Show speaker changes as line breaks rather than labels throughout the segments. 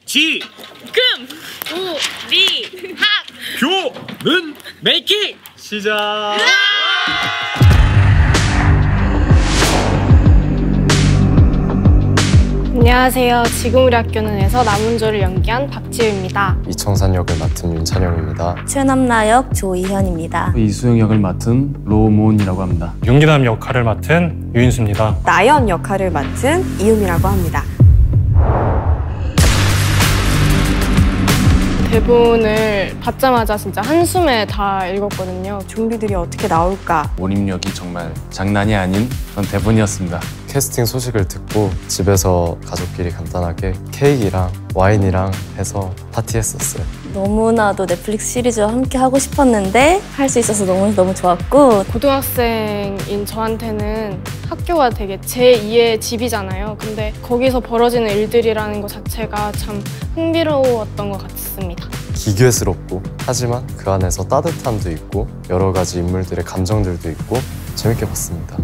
지,
금, 우, 리, 학,
교, 는, 메이킹 시작.
안녕하세요. 지금 우리 학교는에서 남은조를 연기한 박지우입니다.
이청산 역을 맡은 윤찬영입니다.
최남라 역 조이현입니다.
이수영 역을 맡은 로모은이라고 합니다.
윤기남 역할을 맡은 유인수입니다.
나연 역할을 맡은 이음이라고 합니다.
대본을 받자마자 진짜 한숨에 다 읽었거든요.
좀비들이 어떻게 나올까?
몰입력이 정말 장난이 아닌 그런 대본이었습니다.
캐스팅 소식을 듣고 집에서 가족끼리 간단하게 케이크랑 와인이랑 해서 파티했었어요.
너무나도 넷플릭스 시리즈와 함께 하고 싶었는데 할 수 있어서 너무 좋았고,
고등학생인 저한테는 학교가 되게 제2의 집이잖아요. 근데 거기서 벌어지는 일들이라는 것 자체가 참 흥미로웠던 것 같습니다.
기괴스럽고 하지만 그 안에서 따뜻함도 있고 여러 가지 인물들의 감정들도 있고 재밌게 봤습니다.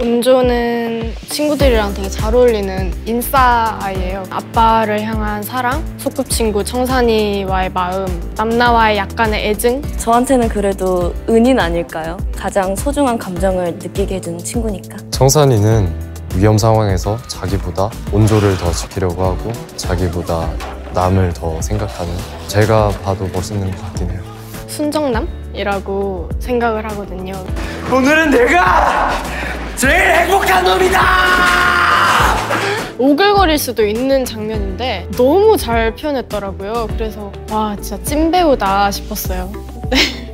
은조는 친구들이랑 되게 잘 어울리는 인싸 아이예요. 아빠를 향한 사랑, 소꿉친구 청산이와의 마음, 남나와의 약간의 애증.
저한테는 그래도 은인 아닐까요? 가장 소중한 감정을 느끼게 해준 친구니까.
청산이는 위험 상황에서 자기보다 온조를 더 지키려고 하고 자기보다 남을 더 생각하는, 제가 봐도 멋있는 것 같긴 해요.
순정남이라고 생각을 하거든요.
오늘은 내가 제일 행복한 놈이다!
오글거릴 수도 있는 장면인데 너무 잘 표현했더라고요. 그래서 와, 진짜 찐배우다 싶었어요.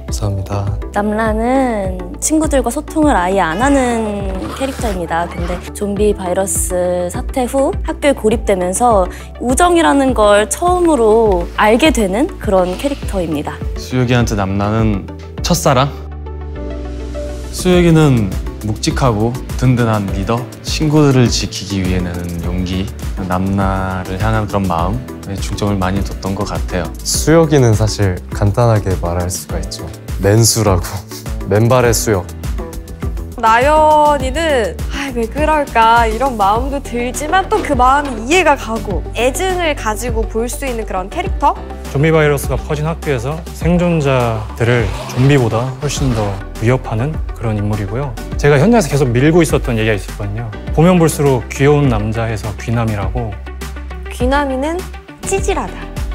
감사합니다.
남라는 친구들과 소통을 아예 안 하는 캐릭터입니다. 근데 좀비 바이러스 사태 후 학교에 고립되면서 우정이라는 걸 처음으로 알게 되는 그런 캐릭터입니다.
수혁이한테 남라는 첫사랑? 수혁이는 묵직하고 든든한 리더, 친구들을 지키기 위해 내는 용기, 남라를 향한 그런 마음에 중점을 많이 뒀던 것 같아요.
수혁이는 사실 간단하게 말할 수가 있죠. 맨수라고. 맨발의 수혁.
나연이는 왜 그럴까 이런 마음도 들지만 또 그 마음이 이해가 가고 애증을 가지고 볼 수 있는 그런 캐릭터?
좀비 바이러스가 퍼진 학교에서 생존자들을 좀비보다 훨씬 더 위협하는 그런 인물이고요. 제가 현장에서 계속 밀고 있었던 얘기가 있었거든요. 보면 볼수록 귀여운 남자 해서 귀남이라고,
귀남이는 찌질하다.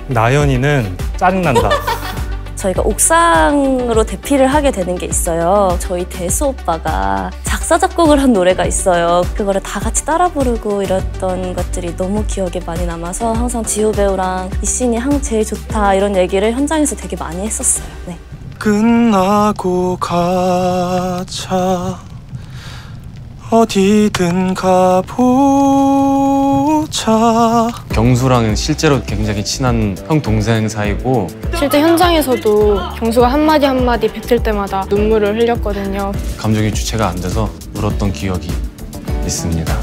나연이는 짜증난다.
저희가 옥상으로 대피를 하게 되는 게 있어요. 저희 대수 오빠가 작사 작곡을 한 노래가 있어요. 그거를 다 같이 따라 부르고 이랬던 것들이 너무 기억에 많이 남아서 항상 지호 배우랑 이 씬이 제일 좋다 이런 얘기를 현장에서 되게 많이 했었어요. 네.
끝나고 가자, 어디든 가보자.
경수랑은 실제로 굉장히 친한 형 동생 사이고,
실제 현장에서도 경수가 한마디 한마디 뱉을 때마다 눈물을 흘렸거든요.
감정이 주체가 안 돼서 울었던 기억이 있습니다.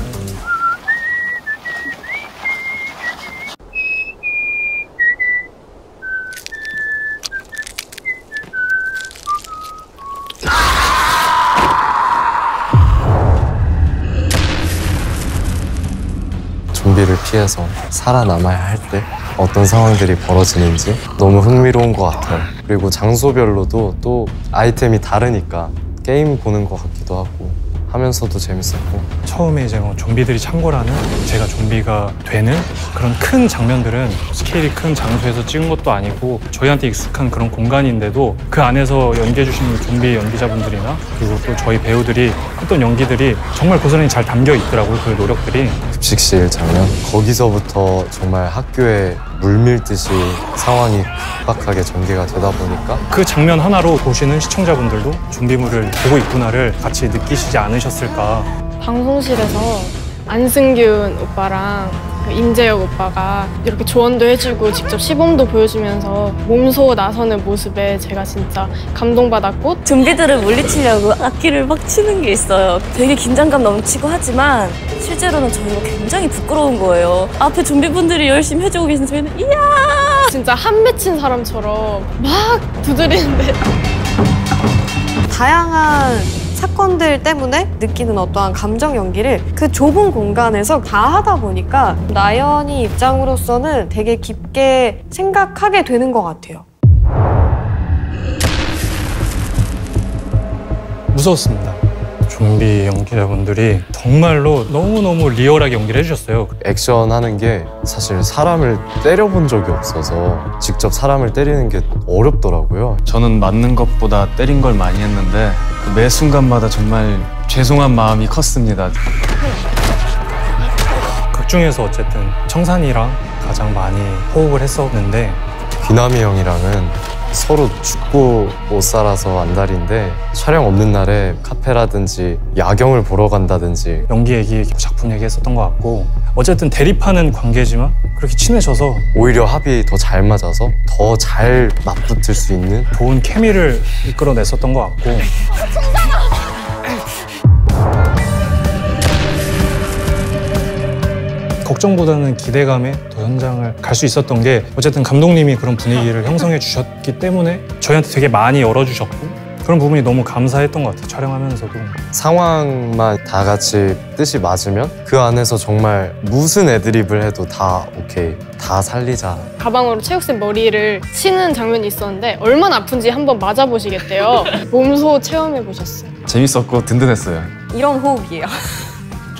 좀비를 피해서 살아남아야 할 때 어떤 상황들이 벌어지는지 너무 흥미로운 것 같아요. 그리고 장소별로도 또 아이템이 다르니까 게임 보는 것 같기도 하고 하면서도 재밌었고,
처음에 이제 좀비들이 창궐하는, 제가 좀비가 되는 그런 큰 장면들은 스케일이 큰 장소에서 찍은 것도 아니고 저희한테 익숙한 그런 공간인데도 그 안에서 연기해주신 좀비 연기자분들이나 그리고 또 저희 배우들이 했던 연기들이 정말 고스란히 잘 담겨 있더라고요. 그 노력들이.
급식실 장면, 거기서부터 정말 학교에 물밀듯이 상황이 급박하게 전개가 되다 보니까
그 장면 하나로 보시는 시청자분들도 좀비물을 보고 있구나를 같이 느끼시지 않으셨을까.
방송실에서 안승균 오빠랑 그 임재혁 오빠가 이렇게 조언도 해주고 직접 시범도 보여주면서 몸소 나서는 모습에 제가 진짜 감동받았고,
좀비들을 물리치려고 악기를 막 치는 게 있어요. 되게 긴장감 넘치고 하지만 실제로는 저희가 굉장히 부끄러운 거예요. 앞에 좀비분들이 열심히 해주고 계신 저희는 이야!
진짜 한 맺힌 사람처럼 막 두드리는데
다양한 사건들 때문에 느끼는 어떠한 감정 연기를 그 좁은 공간에서 다 하다 보니까 나연이 입장으로서는 되게 깊게 생각하게 되는 것 같아요.
무서웠습니다. 좀비 연기자분들이 정말로 너무너무 리얼하게 연기를 해주셨어요.
액션 하는 게 사실 사람을 때려본 적이 없어서 직접 사람을 때리는 게 어렵더라고요.
저는 맞는 것보다 때린 걸 많이 했는데 그 매 순간마다 정말 죄송한 마음이 컸습니다.
극 중에서 어쨌든 청산이랑 가장 많이 호흡을 했었는데
귀남이 형이랑은 서로 죽고 못 살아서 안달인데 촬영 없는 날에 카페라든지 야경을 보러 간다든지
연기 얘기, 작품 얘기 했었던 것 같고 어쨌든 대립하는 관계지만 그렇게 친해져서
오히려 합이 더 잘 맞아서 더 잘 맞붙을 수 있는
좋은 케미를 이끌어냈었던 것 같고 걱정보다는 기대감에 더 현장을 갈 수 있었던 게 어쨌든 감독님이 그런 분위기를 형성해 주셨기 때문에 저희한테 되게 많이 열어주셨고 그런 부분이 너무 감사했던 것 같아요. 촬영하면서도
상황만 다 같이 뜻이 맞으면 그 안에서 정말 무슨 애드립을 해도 다 오케이, 다 살리자.
가방으로 체육쌤 머리를 치는 장면이 있었는데 얼마나 아픈지 한번 맞아보시겠대요. 몸소 체험해보셨어요.
재밌었고 든든했어요.
이런 호흡이에요.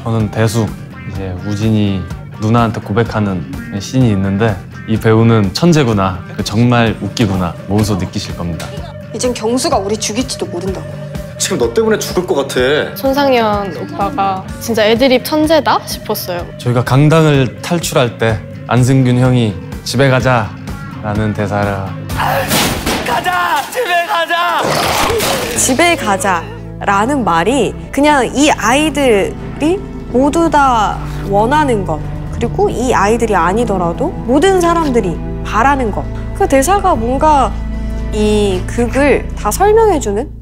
저는 대수, 이제 우진이 누나한테 고백하는 씬이 있는데 이 배우는 천재구나, 정말 웃기구나 몸소 느끼실 겁니다.
이젠 경수가 우리 죽일지도 모른다고.
지금 너 때문에 죽을 것 같아.
손상현 오빠가 진짜 애드립 천재다 싶었어요.
저희가 강당을 탈출할 때 안승균 형이 집에 가자 라는 대사를
가자! 집에 가자!
집에 가자라는 말이 그냥 이 아이들이 모두 다 원하는 것 그리고 이 아이들이 아니더라도 모든 사람들이 바라는 것 그 대사가 뭔가 이 극을 다 설명해주는?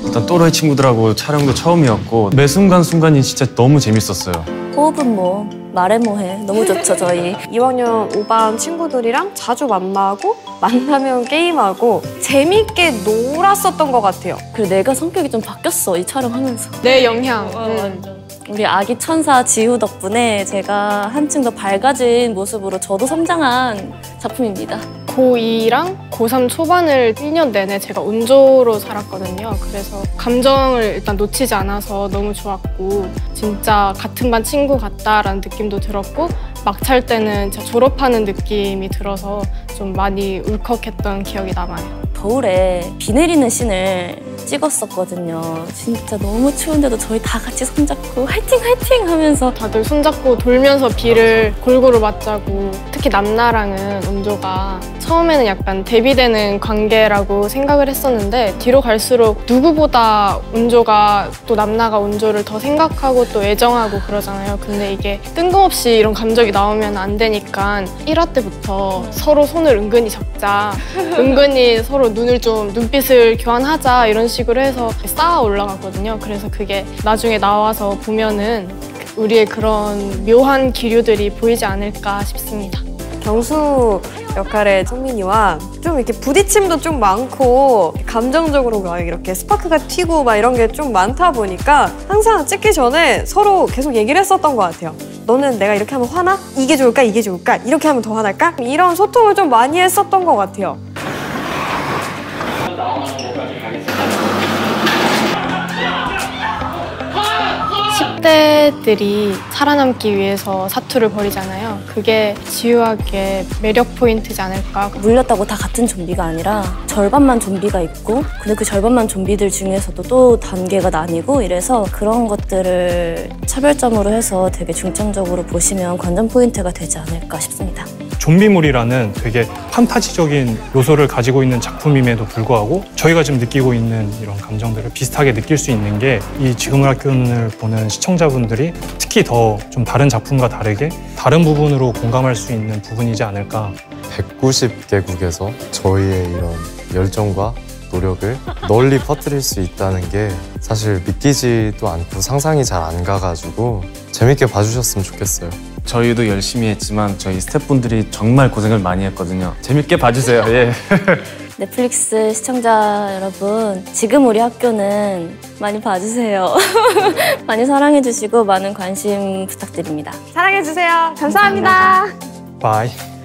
일단 또래 친구들하고 촬영도 처음이었고 매 순간순간이 진짜 너무 재밌었어요.
호흡은 뭐 말해 뭐해 너무 좋죠 저희.
2학년 5반 친구들이랑 자주 만나고 만나면 게임하고 재밌게 놀았었던 것 같아요.
그리고 내가 성격이 좀 바뀌었어 이 촬영하면서.
내 영향.
완전. 우리 아기 천사 지우 덕분에 제가 한층 더 밝아진 모습으로 저도 성장한 작품입니다.
고2랑 고3 초반을 1년 내내 제가 운조로 살았거든요. 그래서 감정을 일단 놓치지 않아서 너무 좋았고 진짜 같은 반 친구 같다라는 느낌도 들었고 막찰 때는 진짜 졸업하는 느낌이 들어서 좀 많이 울컥했던 기억이 남아요.
겨울에 비 내리는 씬을 찍었었거든요. 진짜 너무 추운데도 저희 다 같이 손잡고 화이팅 화이팅 하면서
다들 손잡고 돌면서 비를 골고루 맞자고 특히 남나랑은 운조가 처음에는 약간 대비되는 관계라고 생각을 했었는데 뒤로 갈수록 누구보다 운조가 또 남나가 운조를 더 생각하고 또 애정하고 그러잖아요. 근데 이게 뜬금없이 이런 감정이 나오면 안 되니까 1화 때부터 서로 손을 은근히 잡자 은근히 서로 눈빛을 교환하자 이런 식으로 해서 쌓아 올라가거든요. 그래서 그게 나중에 나와서 보면은 우리의 그런 묘한 기류들이 보이지 않을까 싶습니다.
경수 역할의 성민이와 좀 이렇게 부딪힘도 좀 많고 감정적으로 막 이렇게 스파크가 튀고 막 이런 게 좀 많다 보니까 항상 찍기 전에 서로 계속 얘기를 했었던 것 같아요. 너는 내가 이렇게 하면 화나? 이게 좋을까? 이게 좋을까? 이렇게 하면 더 화날까? 이런 소통을 좀 많이 했었던 것 같아요.
10대들이 살아남기 위해서 사투를 벌이잖아요. 그게 지유학의 매력 포인트지 않을까.
물렸다고 다 같은 좀비가 아니라 절반만 좀비가 있고 근데 그 절반만 좀비들 중에서도 또 단계가 나뉘고 이래서 그런 것들을 차별점으로 해서 되게 중점적으로 보시면 관전 포인트가 되지 않을까 싶습니다.
좀비물이라는 되게 판타지적인 요소를 가지고 있는 작품임에도 불구하고 저희가 지금 느끼고 있는 이런 감정들을 비슷하게 느낄 수 있는 게 이 지금을 학교를 보는 시청자분들이 특히 더 좀 다른 작품과 다르게 다른 부분으로 공감할 수 있는 부분이지 않을까.
190개국에서 저희의 이런 열정과 노력을 널리 퍼뜨릴 수 있다는 게 사실 믿기지도 않고 상상이 잘 안 가가지고 재밌게 봐주셨으면 좋겠어요.
저희도 열심히 했지만 저희 스태프분들이 정말 고생을 많이 했거든요. 재밌게 봐주세요. 예.
넷플릭스 시청자 여러분, 지금 우리 학교는 많이 봐주세요. 많이 사랑해주시고 많은 관심 부탁드립니다.
사랑해주세요. 감사합니다.
바이.